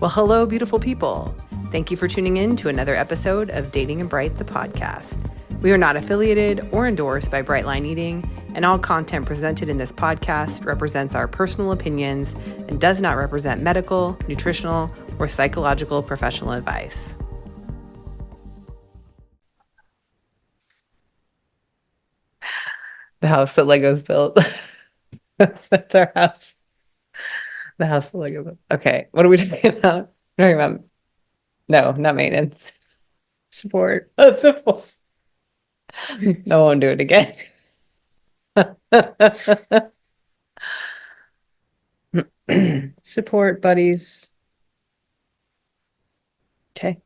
Well, hello, beautiful people. Thank you for tuning in to another episode of Dating and Bright, the podcast. We are not affiliated or endorsed by Brightline Eating, and all content presented in this podcast represents our personal opinions and does not represent medical, nutritional, or psychological professional advice. The house that Legos built. That's our house. The house that Lego built. Okay, what are we talking about? We're talking about no, not maintenance. Support. Support. No, I won't do it again. Support buddies. Okay.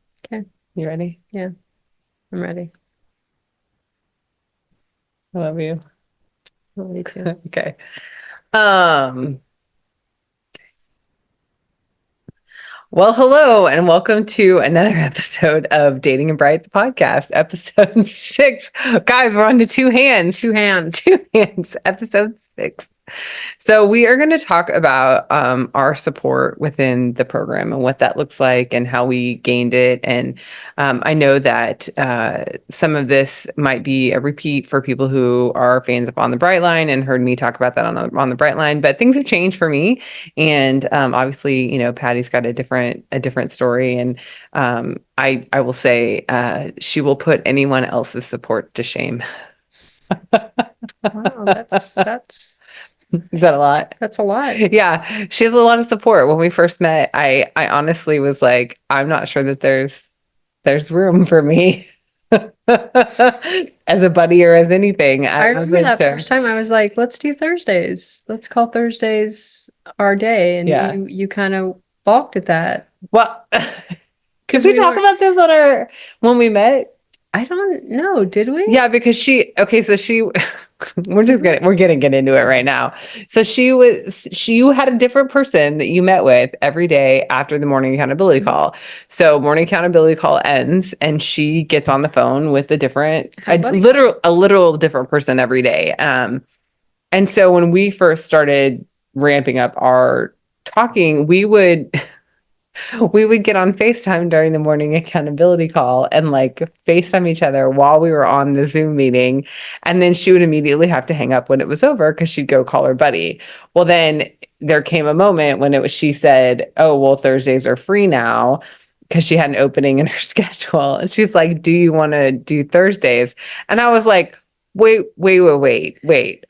You ready? Yeah, I'm ready. I love you. I love you too. Okay. Well, hello and welcome to another episode of Dating and Bright, the podcast, episode 6. Guys, we're on to two hands, episode 6. So we are going to talk about our support within the program and what that looks like and how we gained it. And I know that some of this might be a repeat for people who are fans of On the Bright Line and heard me talk about that on the Bright Line. But things have changed for me, and obviously, you know, Patty's got a different story. And I will say she will put anyone else's support to shame. Wow, that's Is that a lot? That's a lot. Yeah, she has a lot of support. When we first met, I honestly was like, I'm not sure that there's room for me as a buddy or as anything. I remember that sure. first time I was like, let's do Thursdays. Let's call Thursdays our day. And you kind of balked at that. Well, because we talk about this when we met. I don't know. Did we? Yeah, because we're gonna get into it right now. So you had a different person that you met with every day after the morning accountability call. So morning accountability call ends and she gets on the phone with a literal different person every day. And so when we first started ramping up our talking, we would get on FaceTime during the morning accountability call and like FaceTime each other while we were on the Zoom meeting. And then she would immediately have to hang up when it was over because she'd go call her buddy. Well, then there came a moment when she said, oh, well, Thursdays are free now because she had an opening in her schedule. And she's like, do you want to do Thursdays? And I was like, wait.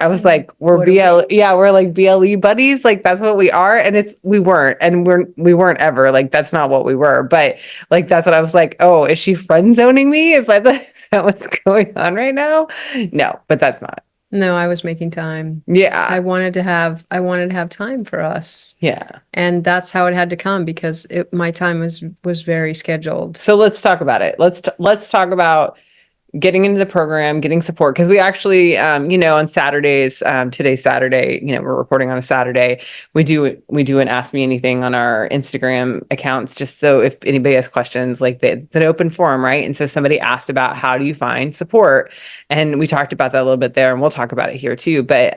I was like, we're like BLE buddies. Like that's what we are. And we weren't ever. Like that's not what we were. But like that's what I was like, oh, is she friend zoning me? Is that what's going on right now? No, but that's not. No, I was making time. Yeah. I wanted to have time for us. Yeah. And that's how it had to come because my time was very scheduled. So let's talk about it. Let's talk about getting into the program, getting support. Because we actually, on Saturdays, today's Saturday, we're recording on a Saturday. We do an Ask Me Anything on our Instagram accounts, just so if anybody has questions, like it's an open forum, right? And so somebody asked about how do you find support? And we talked about that a little bit there, and we'll talk about it here too. But,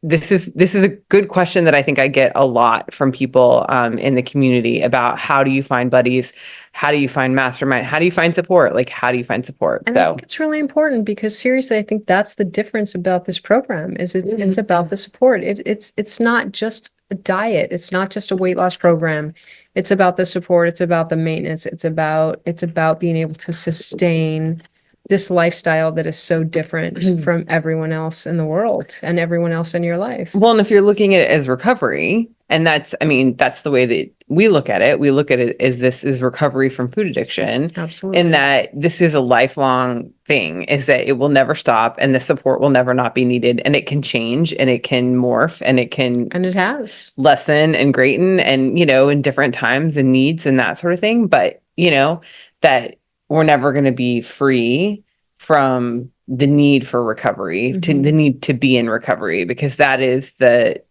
this is a good question that I think I get a lot from people in the community about how do you find buddies? How do you find mastermind? How do you find support? Like, how do you find support? And I think it's really important because seriously, I think that's the difference about this program is it's about the support. It's not just a diet. It's not just a weight loss program. It's about the support. It's about the maintenance. It's about being able to sustain this lifestyle that is so different from everyone else in the world and everyone else in your life. Well, and if you're looking at it as recovery, and that's the way that we look at it. We look at it as this is recovery from food addiction. Absolutely. And that this is a lifelong thing, is that it will never stop and the support will never not be needed. And it can change and it can morph and it has lessen and greaten and, in different times and needs and that sort of thing. But, that we're never going to be free from the need for recovery, to the need to be in recovery, because that is the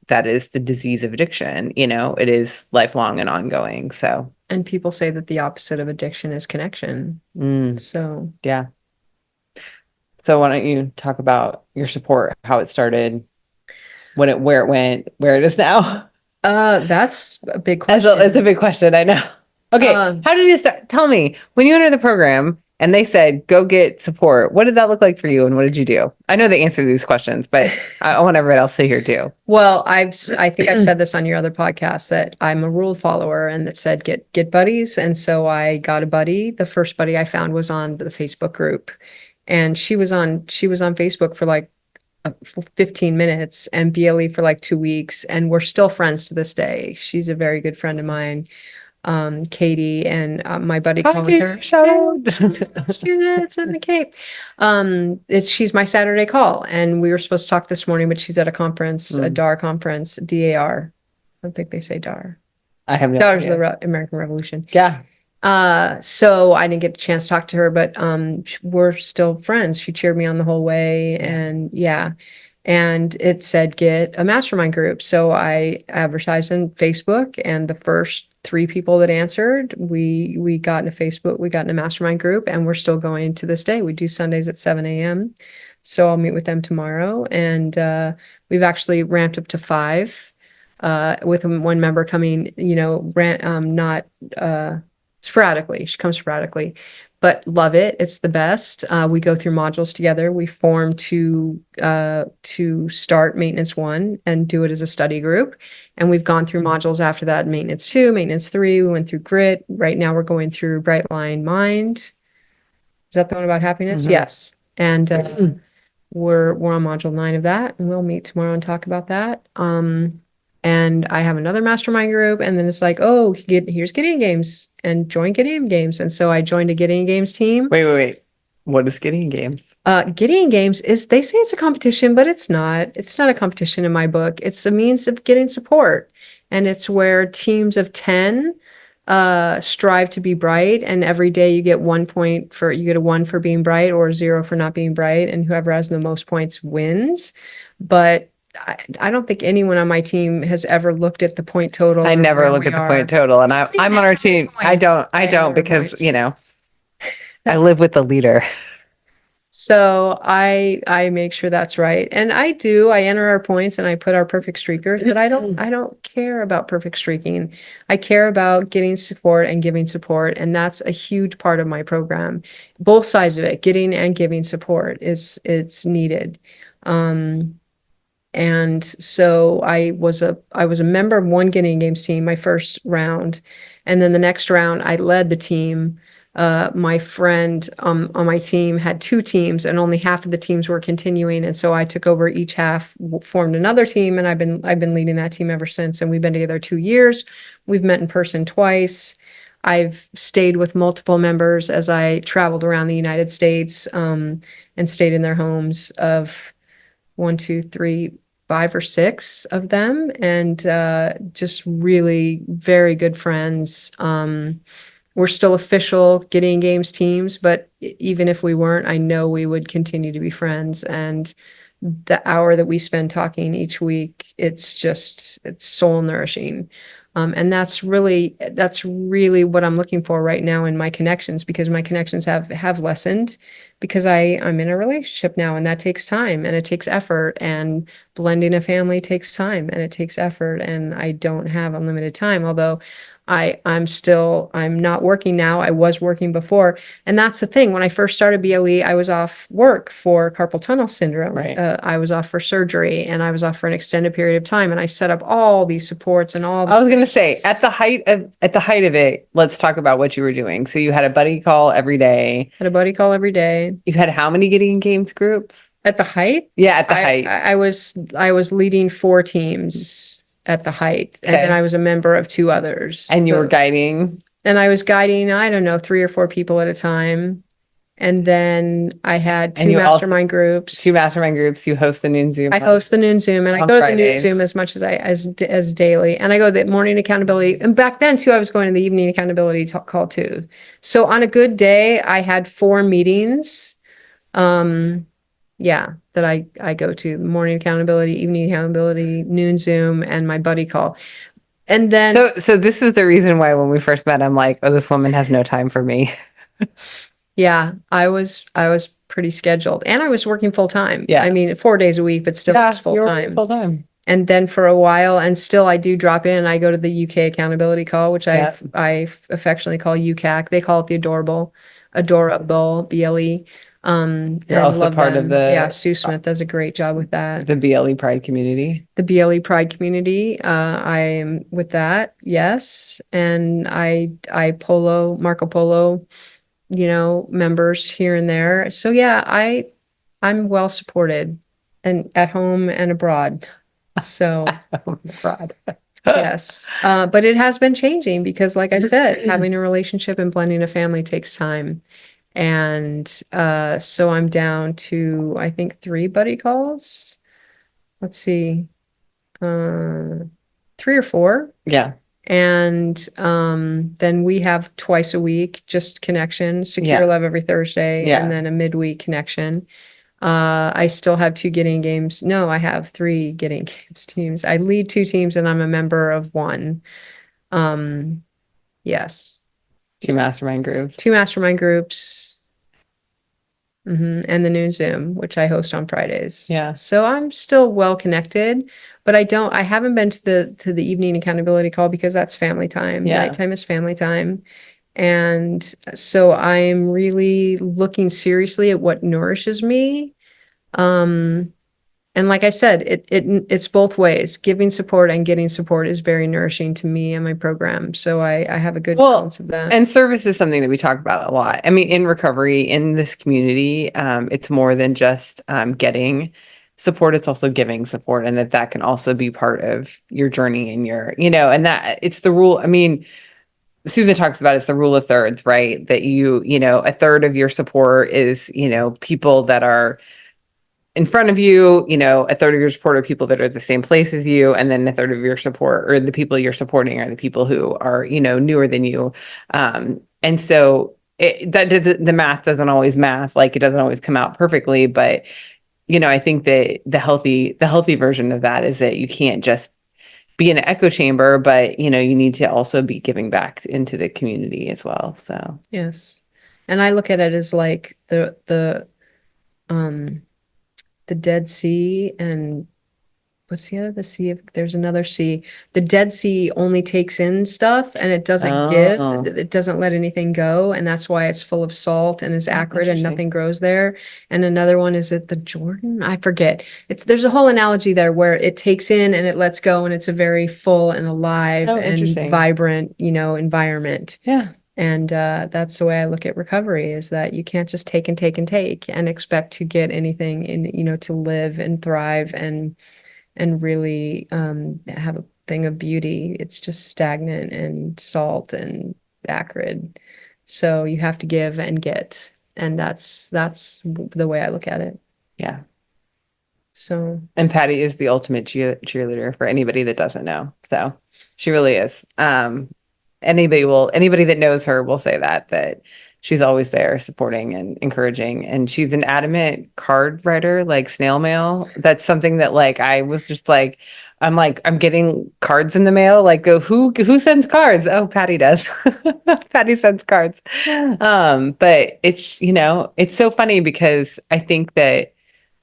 disease of addiction. It is lifelong and ongoing. So, and people say that the opposite of addiction is connection. So, yeah. So why don't you talk about your support, how it started, where it went, where it is now? That's a big It's question. a big question, I know. Okay, Um, how did you start? Tell me, when you entered the program and they said, go get support, what did that look like for you and what did you do? I know the answer to these questions, but I want everyone else to hear too. well, I think I said this on your other podcast that I'm a rule follower and that said get buddies. And so I got a buddy. The first buddy I found was on the Facebook group. And she was on Facebook for like 15 minutes and BLE for like 2 weeks. And we're still friends to this day. She's a very good friend of mine, Katie, and my buddy Hi, called Katie, her. shout out. Massachusetts in the Cape. She's my Saturday call, and we were supposed to talk this morning, but she's at a conference, a DAR conference, DAR. I don't think they say DAR. I have no DAR is the idea. American Revolution. Yeah. So I didn't get a chance to talk to her, but we're still friends. She cheered me on the whole way, and yeah. And it said get a mastermind group. So I advertised on Facebook, and the first three people that answered, we got in a Facebook, we got in a mastermind group, and we're still going to this day. We do Sundays at 7 a.m. So I'll meet with them tomorrow, and we've actually ramped up to 5. With one member coming, not sporadically. She comes sporadically, but love it. It's the best. We go through modules together. We form to start maintenance 1 and do it as a study group. And we've gone through modules after that, maintenance 2, maintenance 3. We went through grit. Right now we're going through bright line mind. Is that the one about happiness? Mhm. Yes. And we're on module 9 of that, and we'll meet tomorrow and talk about that. And I have another mastermind group, and then it's like, oh, here's Gideon Games, and join Gideon Games. And so I joined a Gideon Games team. Wait. What is Gideon Games? Gideon Games they say it's a competition, but it's not. It's not a competition in my book. It's a means of getting support. And it's where teams of 10 strive to be bright, and every day you get 1 point you get a 1 for being bright or 0 for not being bright, and whoever has the most points wins. But I don't think anyone on my team has ever looked at the point total. I or never where look we at the are. point total, and It's I'm on our team. I don't because, I live with the leader. So I make sure that's right. And I enter our points and I put our perfect streakers, but I don't care about perfect streaking. I care about getting support and giving support. And that's a huge part of my program. Both sides of it, getting and giving support it's needed. And so I was a member of one Gideon Games team, my first round. And then the next round I led the team. My friend on my team had 2 teams, and only half of the teams were continuing. And so I took over each half, formed another team, and I've been leading that team ever since. And we've been together 2 years. We've met in person twice. I've stayed with multiple members as I traveled around the United States, and stayed in their homes of 1, 2, 3, 5 or 6 of them, and just really very good friends. We're still official Gideon Games teams, but even if we weren't, I know we would continue to be friends. And the hour that we spend talking each week, it's soul nourishing. And that's really what I'm looking for right now in my connections, because my connections have lessened because I'm in a relationship now, and that takes time and it takes effort, and blending a family takes time and it takes effort, and I don't have unlimited time. Although I'm not working now. I was working before. And that's the thing. When I first started BLE, I was off work for carpal tunnel syndrome. Right. I was off for surgery, and I was off for an extended period of time. And I set up all these supports and all. I was going to say at the height of it, let's talk about what you were doing. So you had a buddy call every day. Had a buddy call every day. You had how many Gideon Games groups? At the height? Yeah, at the height. I was leading 4 teams at the height. And then I was a member of 2 others. And you were guiding? And I was guiding, I don't know, 3 or 4 people at a time. And then I had 2 mastermind groups. 2 mastermind groups. You host the noon Zoom. I host the noon Zoom, and I go to the noon Zoom as much as daily. And I go to the morning accountability. And back then too, I was going to the evening accountability call too. So on a good day, I had 4 meetings. That I go to: morning accountability, evening accountability, noon Zoom, and my buddy call. And then so this is the reason why when we first met, I'm like, oh, this woman has no time for me. Yeah, I was pretty scheduled, and I was working full time. Yeah. I mean, 4 days a week, but still it's full time. Full time. And then for a while, and still I do drop in, I go to the UK accountability call, which Yeah. I affectionately call UCAC. They call it the adorable, BLE. You're And also love part of them. Yeah, Sue Smith does a great job with that. the BLE Pride community. The BLE Pride community, I am with that, yes. And I Marco Polo, members here and there. So yeah, I'm well supported and at home and abroad. So Oh, God. yes, but it has been changing because, like I said, having a relationship and blending a family takes time. And so I'm down to, I think, 3 buddy calls. Let's see, uh, 3 or 4. Yeah. And then we have twice a week, just connection, secure Yeah. love every Thursday, Yeah. and then a midweek connection. I still have 2 getting games. No, I have 3 getting games teams. I lead 2 teams and I'm a member of one. Yes, 2 mastermind groups. 2 mastermind groups. And the noon Zoom, which I host on Fridays. Yeah. So I'm still well connected, but I haven't been to the evening accountability call because that's family time. Yeah. Nighttime is family time. And so I'm really looking seriously at what nourishes me. And like I said, it's both ways. Giving support and getting support is very nourishing to me and my program. So I have a good balance of that. And service is something that we talk about a lot. I mean, in recovery, in this community, it's more than just getting support. It's also giving support, and that can also be part of your journey and and that it's the rule. I mean, Susan talks about it's the rule of thirds, right? That a third of your support is, people that are in front of you, a third of your support are people that are the same place as you, and then a third of your support or the people you're supporting are the people who are, newer than you. And so the math doesn't always math, like it doesn't always come out perfectly, but I think that the healthy version of that is that you can't just be in an echo chamber, but you need to also be giving back into the community as well. So yes. And I look at it as like the Dead Sea, and what's the other? There's another sea. The Dead Sea only takes in stuff and it doesn't give. It doesn't let anything go. And that's why it's full of salt and is acrid and nothing grows there. And another one, is it the Jordan? I forget. There's a whole analogy there where it takes in and it lets go, and it's a very full and alive and vibrant, environment. Yeah. And that's the way I look at recovery, is that you can't just take and take and take and expect to get anything to live and thrive and really have a thing of beauty. It's just stagnant and salt and acrid. So you have to give and get. And that's the way I look at it. Yeah. So. And Patti is the ultimate cheerleader for anybody that doesn't know. So she really is. Anybody that knows her will say that she's always there supporting and encouraging, and she's an adamant card writer, like snail mail. That's something that I was just I'm getting cards in the mail, who sends cards? Oh, Patti does. Patti sends cards. But it's so funny because I think that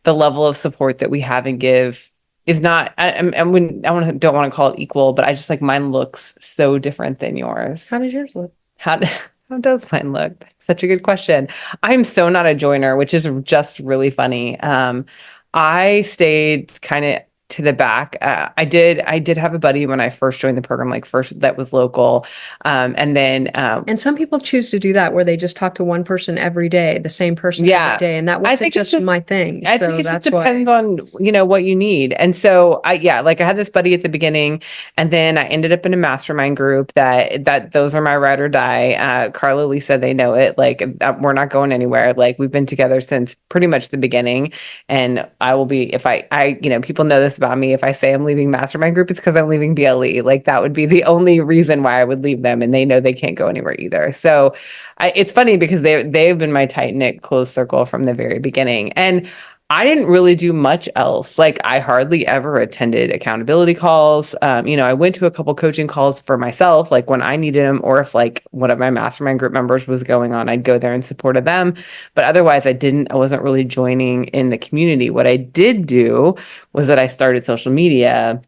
the level of support that we have and give is not, don't want to call it equal, but I just mine looks so different than yours. How does yours look? How does mine look? That's such a good question. I'm so not a joiner, which is just really funny. I stayed kind of to the back. I did have a buddy when I first joined the program, first that was local. And then and some people choose to do that where they just talk to one person every day, the same person every day. And that wasn't just my thing. I think it just depends on, what you need. And so I had this buddy at the beginning, and then I ended up in a mastermind group that those are my ride or die. Carla, Lisa, they know it. We're not going anywhere. We've been together since pretty much the beginning. And I will be, if people know this about me, if I say I'm leaving mastermind group, it's because I'm leaving BLE. That would be the only reason why I would leave them, and they know they can't go anywhere either. So it's funny because they've been my tight knit close circle from the very beginning. And I didn't really do much else. Like I hardly ever attended accountability calls. I went to a couple coaching calls for myself, like when I needed them, or if like one of my mastermind group members was going on, I'd go there and supported them. But otherwise, I wasn't really joining in the community. What I did do was that I started social media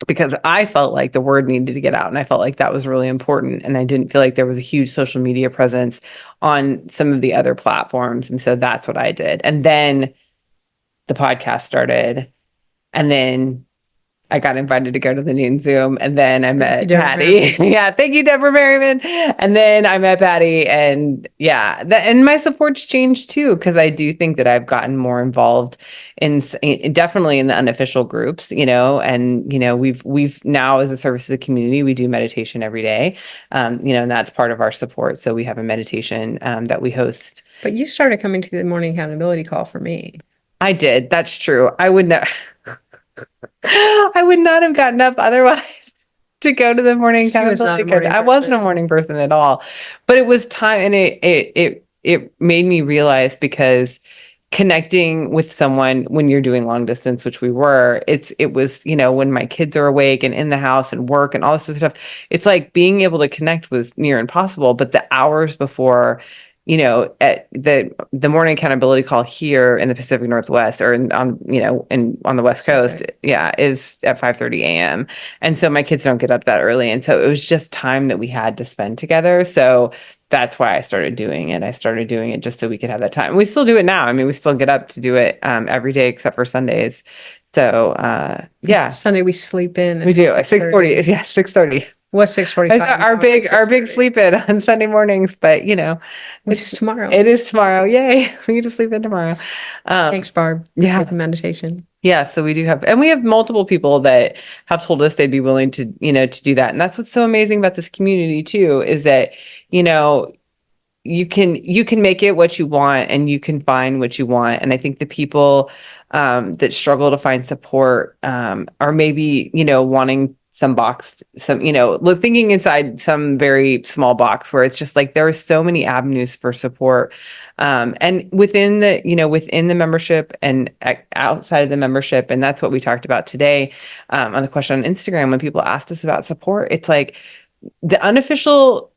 because I felt like the word needed to get out and I felt like that was really important. And I didn't feel like there was a huge social media presence on some of the other platforms. And so that's what I did. And then the podcast started. And then I got invited to go to the noon Zoom, and then I met Patti. Yeah, thank you, Deborah Merriman. And then I met Patti, and yeah, and my support's changed too because I do think that I've gotten more involved definitely in the unofficial groups, and we've now as a service to the community, we do meditation every day, and that's part of our support. So we have a meditation that we host. But you started coming to the morning accountability call for me. I did. That's true. I would not. I would not have gotten up otherwise to go to the morning accountability because I wasn't a morning person at all. But it was time, and it made me realize because connecting with someone when you're doing long distance, which we were, it was, when my kids are awake and in the house and work and all this stuff, it's like being able to connect was near impossible. But the hours before, at the morning accountability call here in the Pacific Northwest or on the West Coast, yeah, is at 5:30 a.m. And so my kids don't get up that early. And so it was just time that we had to spend together. So that's why I started doing it. I started doing it just so we could have that time. We still do it now. I mean, we still get up to do it every day except for Sundays. So yeah. Sunday we sleep in. We do at 6:40. Yeah, 6:30. What's 6:45? Our big sleep in on Sunday mornings, but which is tomorrow. It is tomorrow. Yay. We get to sleep in tomorrow. Thanks, Barb. Yeah. For meditation. Yeah. So we do have, and we have multiple people that have told us they'd be willing to, to do that. And that's what's so amazing about this community too, is that, you can make it what you want and you can find what you want. And I think the people that struggle to find support are maybe, wanting thinking inside some very small box where it's just like there are so many avenues for support. And within the membership and outside of the membership. And that's what we talked about today on the question on Instagram when people asked us about support. It's like the unofficial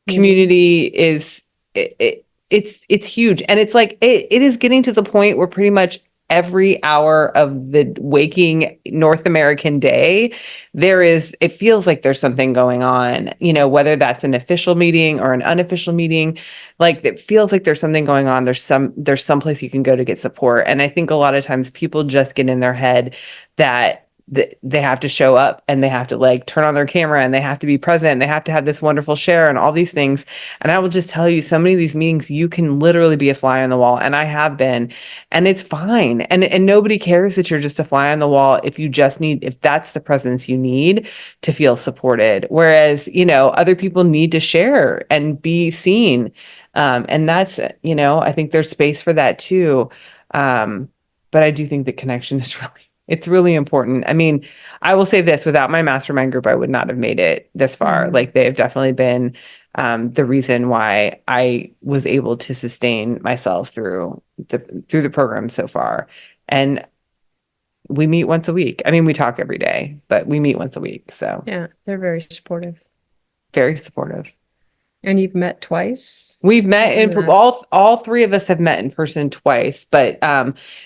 community is it's huge. And it's like it is getting to the point where pretty much every hour of the waking North American day, it feels like there's something going on, whether that's an official meeting or an unofficial meeting, like it feels like there's something going on. There's some place you can go to get support. And I think a lot of times people just get in their head that they have to show up and they have to like turn on their camera and they have to be present and they have to have this wonderful share and all these things. And I will just tell you, so many of these meetings, you can literally be a fly on the wall. And I have been, and it's fine. And nobody cares that you're just a fly on the wall if that's the presence you need to feel supported. Whereas, other people need to share and be seen. And that's, I think there's space for that too. But I do think the connection is it's really important. I mean, I will say this, without my mastermind group, I would not have made it this far. Mm-hmm. Like they've definitely been the reason why I was able to sustain myself through the program so far. And we meet once a week. I mean, we talk every day, but we meet once a week. So yeah, they're very supportive. Very supportive. And you've met twice? We've met all three of us have met in person twice, but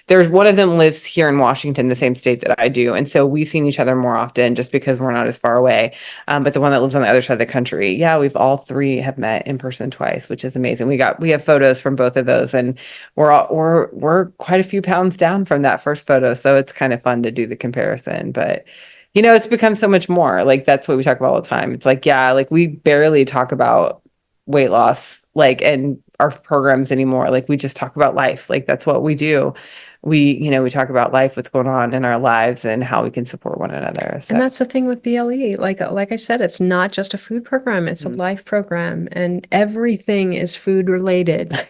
there's one of them lives here in Washington, the same state that I do. And so we've seen each other more often just because we're not as far away. But the one that lives on the other side of the country, yeah, we've all three have met in person twice, which is amazing. We have photos from both of those, and we're quite a few pounds down from that first photo. So it's kind of fun to do the comparison, but it's become so much more. Like that's what we talk about all the time. It's like, yeah, like we barely talk about weight loss, like, and our programs anymore. Like we just talk about life. Like that's what we do. We talk about life, what's going on in our lives and how we can support one another. So. And that's the thing with BLE. Like I said, it's not just a food program, it's a life program, and everything is food related.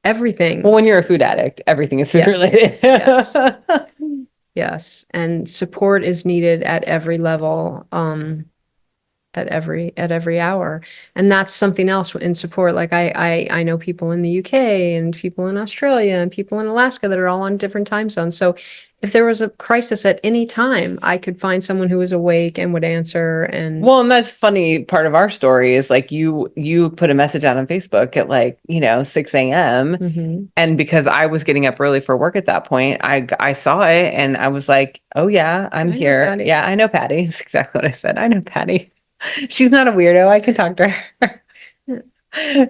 Everything. Well, when you're a food addict, everything is food related. Yes. Yes. And support is needed at every level. at every hour. And that's something else in support. Like I know people in the UK and people in Australia and people in Alaska that are all on different time zones. So if there was a crisis at any time, I could find someone who was awake and would answer. And Well, and that's funny. Part of our story is like you put a message out on Facebook at like, 6 a.m. Mhm. And because I was getting up early for work at that point, I saw it and I was like, oh yeah, I'm I know, here. Patty. Yeah, I know Patty. That's exactly what I said. I know Patty. She's not a weirdo. I can talk to her.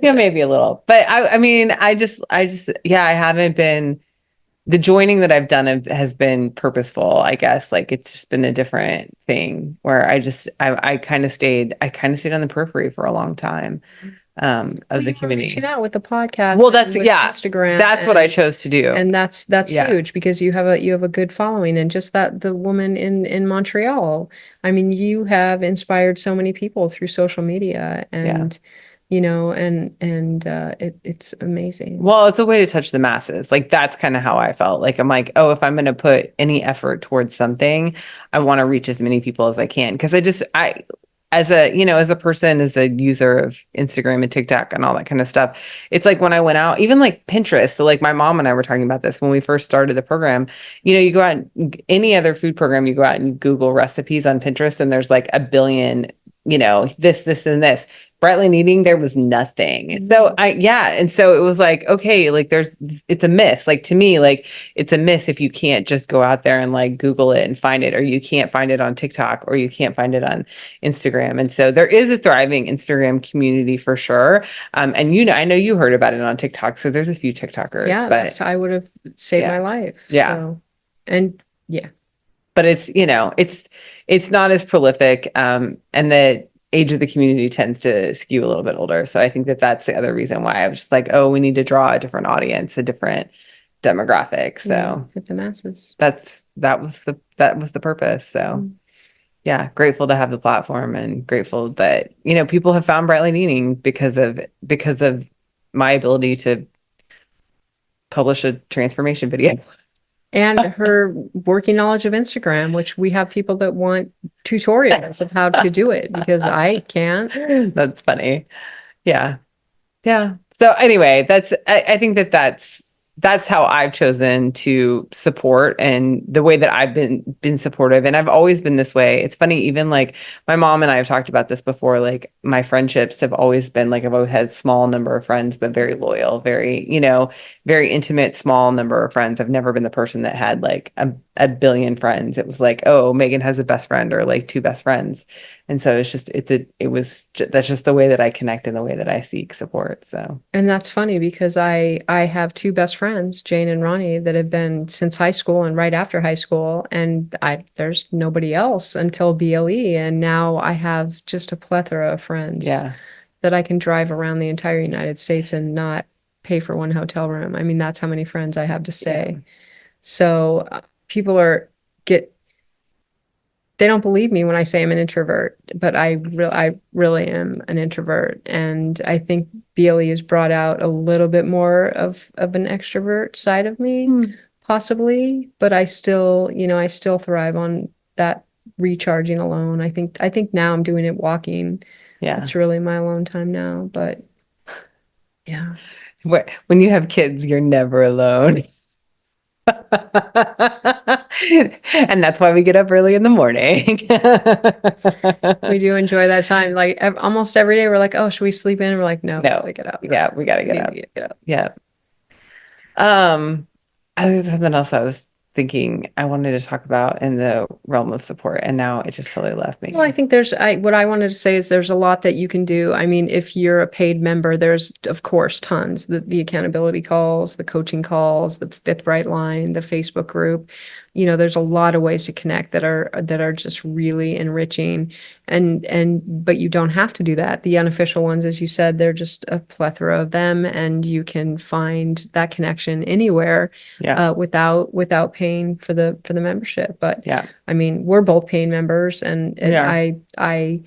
Yeah, maybe a little. But I mean, yeah, I haven't been the joining that I've done has been purposeful, I guess. Like it's just been a different thing where I kind of stayed on the periphery for a long time Well, of the you were reaching community. out with the podcast Well, and with Instagram, that's what I chose to do. and that's Yeah, huge because you have a good following. And just that the woman in Montreal, I mean, you have inspired so many people through social media, yeah. and it's amazing. Well, it's a way to touch the masses. Like that's kind of how I felt. Like I'm like, oh, if I'm going to put any effort towards something, I want to reach as many people as I can. Because I as a, as a person, as a user of Instagram and TikTok and all that kind of stuff, it's like when I went out, even like Pinterest. So like my mom and I were talking about this when we first started the program. You go out, any other food program, you go out and Google recipes on Pinterest, and there's like a billion, this, and this. Brightline Eating, there was nothing. So yeah. And so it was like, okay, like it's a miss. Like to me, like it's a miss if you can't just go out there and like Google it and find it, or you can't find it on TikTok, or you can't find it on Instagram. And so there is a thriving Instagram community for sure. And I know you heard about it on TikTok. So there's a few TikTokers, Yeah, but I would have saved yeah, my life. yeah. So, and yeah. But it's not as prolific. And the age of the community tends to skew a little bit older. So I think that that's the other reason why I was just like, oh, we need to draw a different audience, a different demographic. So Hit the masses. that was the purpose. So yeah, grateful to have the platform and grateful that, people have found Brightline Eating because of my ability to publish a transformation video. And her working knowledge of Instagram, which we have people that want tutorials of how to do it because I can't. That's funny. Yeah. Yeah. So anyway, I think that's how I've chosen to support, and the way that I've been supportive. And I've always been this way. It's funny, even like my mom and I have talked about this before, like my friendships have always been like I've always had small number of friends, but very loyal, very, very intimate, small number of friends. I've never been the person that had like a billion friends. It was like, oh, Meagan has a best friend or like two best friends. And so that's just the way that I connect and the way that I seek support. So, And that's funny because I have two best friends, Jane and Ronnie, that have been since high school and right after high school, and I there's nobody else until BLE, and now I have just a plethora of friends yeah. that I can drive around the entire United States and not pay for one hotel room. I mean, that's how many friends I have to stay. Yeah. So people get they don't believe me when I say I'm an introvert, but I really am an introvert. And I think BLE has brought out a little bit more of an extrovert side of me, possibly, but I still thrive on that recharging alone. I think now I'm doing it walking. Yeah. That's really my alone time now, but yeah. When you have kids, you're never alone. And that's why we get up early in the morning. We do enjoy that time. Like almost every day we're like, "Oh, should we sleep in?" And we're like, "No, we No. gotta get up." Yeah, we gotta We get need up. to get up. Yeah. Um, there's something else I was thinking I wanted to talk about in the realm of support, and now it just totally left me. Well, I think what I wanted to say is there's a lot that you can do. I mean, if you're a paid member, there's of course tons, the accountability calls, the coaching calls, the Fifth Right Line, the Facebook group. There's a lot of ways to connect that are just really enriching, but you don't have to do that. The unofficial ones, as you said, they're just a plethora of them, and you can find that connection anywhere, Yeah. without paying for the membership. But Yeah. I mean, we're both paying members, and We are. I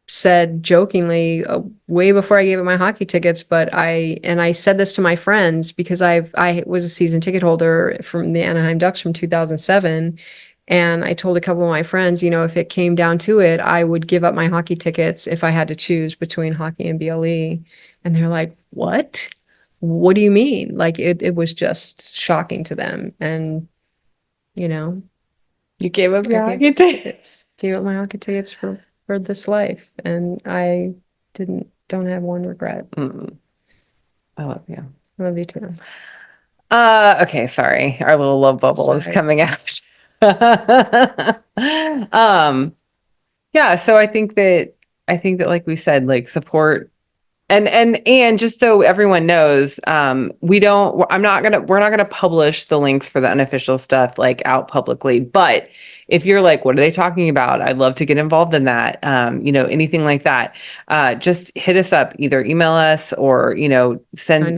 said jokingly way before I gave it my hockey tickets, but I said this to my friends because I was a season ticket holder from the Anaheim Ducks from 2007, And I told a couple of my friends, if it came down to it, I would give up my hockey tickets if I had to choose between hockey and BLE. And they're like, what? What do you mean? Like it was just shocking to them. And, you know, You gave up I your gave hockey up ticket. tickets, gave up my hockey tickets for this life. And I don't have one regret. Mm, I love you. I love you too. Okay, sorry. Our little love bubble is Sorry. coming out. Um, yeah, so I think that like we said, like support and just so everyone knows, we're not gonna publish the links for the unofficial stuff like out publicly. But if you're like, what are they talking about? I'd love to get involved in that. Anything like that. Just hit us up, either email us or, Find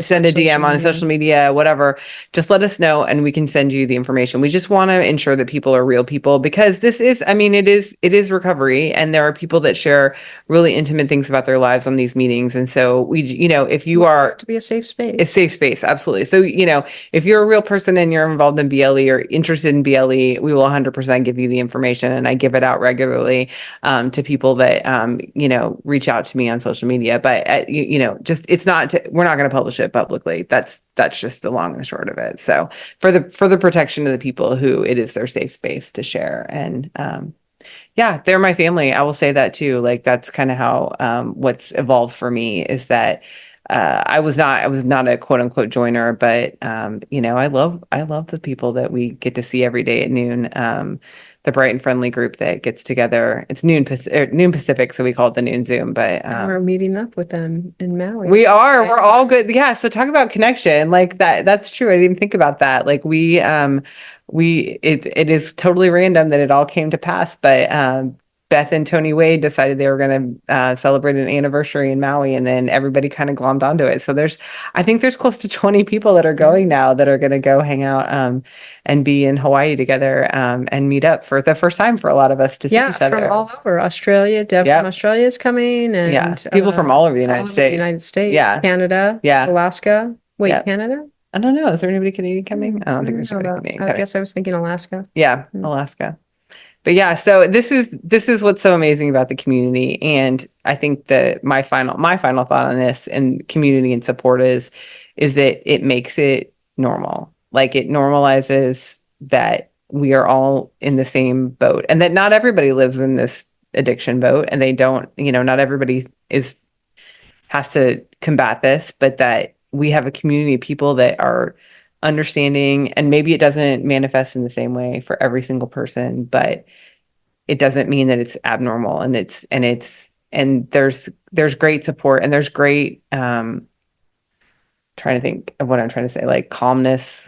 us send on a DM social on media. social media, whatever. Just let us know and we can send you the information. We just want to ensure that people are real people because it is recovery and there are people that share really intimate things about their lives on these meetings. And so if you are To be a safe a space. safe space, absolutely. So, if you're a real person and you're involved in BLE or interested in BLE, we will 100% give you the information. And I give it out regularly to people that, reach out to me on social media. But, just we're not going to publish it publicly. That's just the long and short of it. So for the protection of the people who it is their safe space to share. And, yeah, they're my family. I will say that too. Like that's kind of how what's evolved for me is that I was not a quote unquote joiner, but I love the people that we get to see every day at noon. The bright and friendly group that gets together. It's noon Pacific, so we call it the noon Zoom. But And we're meeting up with them in Maui. we're all good. Yeah. So talk about connection. Like that's true. I didn't even think about that. Like it is totally random that it all came to pass, but Beth and Tony Wade decided they were going to celebrate an anniversary in Maui, and then everybody kind of glommed onto it. So I think there's close to 20 people that are going now that are going to go hang out and be in Hawaii together and meet up for the first time for a lot of us to see Yeah, each other. from all over Australia. Deb Yep. from Australia is coming, Yeah. and People from all over the all United over the States. United States, Yeah. Canada, Yeah. Alaska. Wait, Yeah. Canada? I don't know. Is there anybody Canadian coming? I don't think there's know anybody about. Canadian I coming. guess I was thinking Alaska. Yeah, Hmm. Alaska. But yeah, so this is what's so amazing about the community. And I think that my final thought on this and community and support is that it makes it normal. Like it normalizes that we are all in the same boat and that not everybody lives in this addiction boat and they don't, not everybody has to combat this, but that we have a community of people that are understanding, and maybe it doesn't manifest in the same way for every single person, but it doesn't mean that it's abnormal, and there's great support and there's great trying to think of what I'm trying to say, like calmness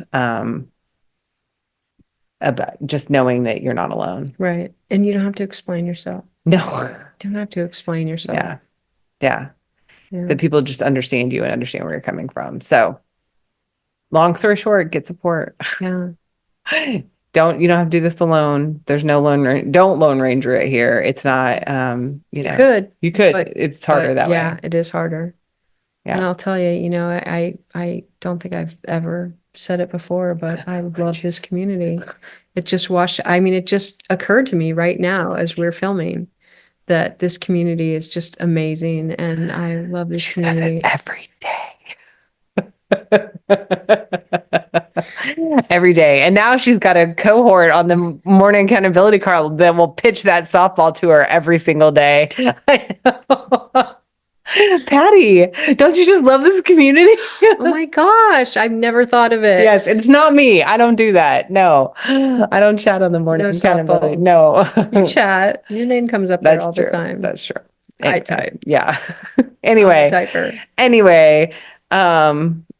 about just knowing that you're not alone. Right. And you don't have to explain yourself. No. You don't have to explain yourself. Yeah. Yeah. Yeah. That people just understand you and understand where you're coming from. So long story short, get support. Yeah. You don't have to do this alone. There's no don't Lone Ranger it here. It's not, you could, but- it's harder that yeah, way. it is harder. Yeah. And I'll tell you, I don't think I've ever said it before, but I love this community. It just occurred to me right now as we're filming that this community is just amazing and I love this She says community. it every day. Every day. And now she's got a cohort on the morning accountability call that will pitch that softball to her every single day. I know. Patti, don't you just love this community? Oh my gosh, I've never thought of it. Yes, it's not me. I don't do that. No, I don't chat on the morning No accountability. softballs. No, You chat. Your name comes up there that's all true. the time. That's true. I type. Yeah. I'm a Anyway, typer. anyway,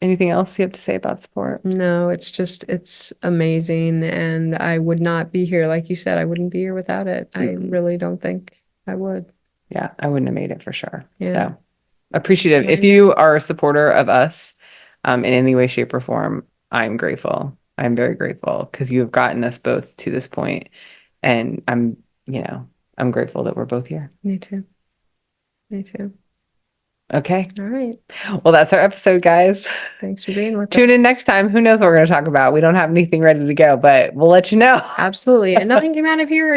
anything else you have to say about support? No, it's amazing. And I would not be here. Like you said, I wouldn't be here without it. I really don't think I would. Yeah, I wouldn't have made it for sure. Yeah. So appreciative. If you are a supporter of us, in any way, shape, or form, I'm grateful. I'm very grateful because you have gotten us both to this point, and I'm grateful that we're both here. Me too. Me too. Okay. All right. Well, that's our episode, guys. Thanks for being with Tune us. in next time. Who knows what we're going to talk about? We don't have anything ready to go, but we'll let you know. Absolutely. And nothing came out of here,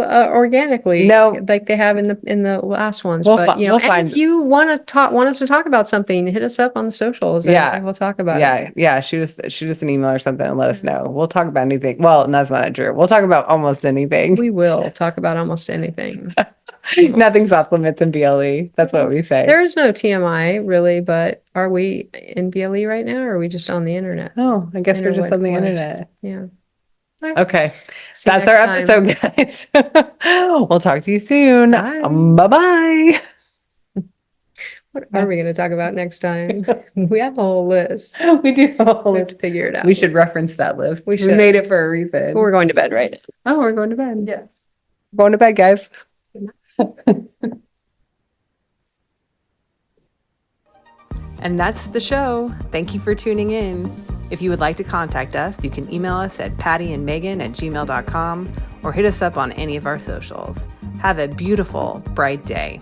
organically, No. like they have in the last ones. We'll But, we'll and find. if you want us to talk about something, hit us up on the socials Yeah. and we'll talk about it. Yeah. Shoot us an email or something and let us know. We'll talk about anything. Well, that's not true. We'll talk about almost anything. We will talk about almost anything. Nothing's off limits in BLE. That's what we say. There is no TMI really, but are we in BLE right now or are we just on the internet? Oh, I guess we're just on the internet. Yeah. Okay. See you That's our next time. episode, guys. We'll talk to you soon. Bye. Bye-bye. What are we going to talk about next time? We have a whole list. We do. We have to figure it out. We should reference that list. We We should. made it for a reason. We're going to bed, right? Oh, we're going to bed. Yes. Going to bed, guys. And that's the show. Thank you for tuning in. If you would like to contact us, you can email us at pattyandmeagan@gmail.com or hit us up on any of our socials. Have a beautiful, bright day.